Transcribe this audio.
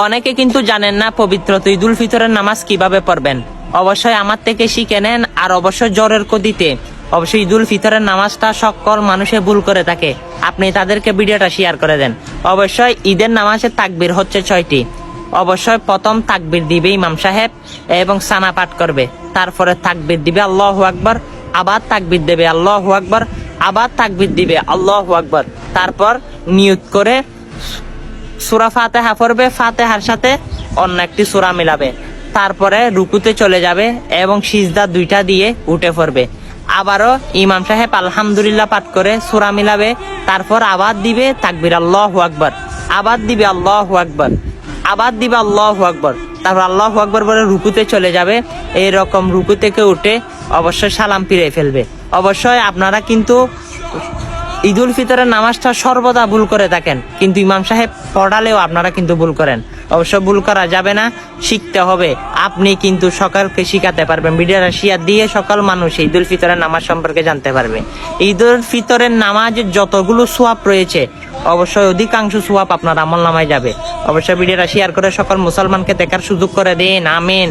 অনেকে কিন্তু জানেন না পবিত্র ঈদুল ফিতরের নামাজ কিভাবে পড়বেন। অবশ্যই আমার থেকে শিখে নেন। আর অবশ্যই জ্বরের গতিতে অবশ্যই ঈদুল ফিতরের নামাজটা সকল মানুষে ভুল করে থাকে, আপনি তাদেরকে ভিডিওটা শেয়ার করে দেন। অবশ্যই ঈদের নামাজের তাকবীর হচ্ছে 6টি। অবশ্যই প্রথম তাকবীর দিবে ইমাম সাহেব এবং সানা পাঠ করবে, তারপরে তাকবীর দিবে আল্লাহু আকবার, আবার তাকবীর দেবে আল্লাহু আকবার, আবার তাকবীর দিবে আল্লাহু আকবার। তারপর নিয়ত করে সূরা ফাতিহা পড়বে, ফাতিহার সাথে অন্য একটি সূরা মিলাবে, তারপরে রুকুতে চলে যাবে এবং সিজদা 2টা দিয়ে উঠে পড়বে। আবারও ইমাম সাহেব আলহামদুলিল্লাহ পাঠ করে সূরা মিলাবে, তারপর আবার দিবে তাকবীর আল্লাহু আকবার, আবার দিবে আল্লাহু আকবার, আবার দিবে আল্লাহু আকবার, তারপর আল্লাহু আকবার বলে রুকুতে চলে যাবে। এইরকম রুকু থেকে উঠে অবশ্যই সালাম ফিরে ফেলবে। অবশ্যই আপনারা কিন্তু ঈদুল ফিতরের নামাজটা সর্বদা ভুল করে থাকেন, কিন্তু ইমাম সাহেব পড়ালেও আপনারা কিন্তু ভুল করেন। অবশ্য ভুল করা যাবে না, শিখতে হবে। আপনি কিন্তু সকলকে শিখাতে পারবেন, ভিডিওটা শেয়ার দিয়ে সকল মানুষ ঈদুল ফিতরের নামাজ সম্পর্কে জানতে পারবে। ঈদুল ফিতরের নামাজের যতগুলো সোয়াব রয়েছে অবশ্যই অধিকাংশ সোয়াব আপনার আমল নামায় যাবে। অবশ্যই ভিডিওটা শেয়ার করে সকল মুসলমানকে দেখার সুযোগ করে দিন। আমিন।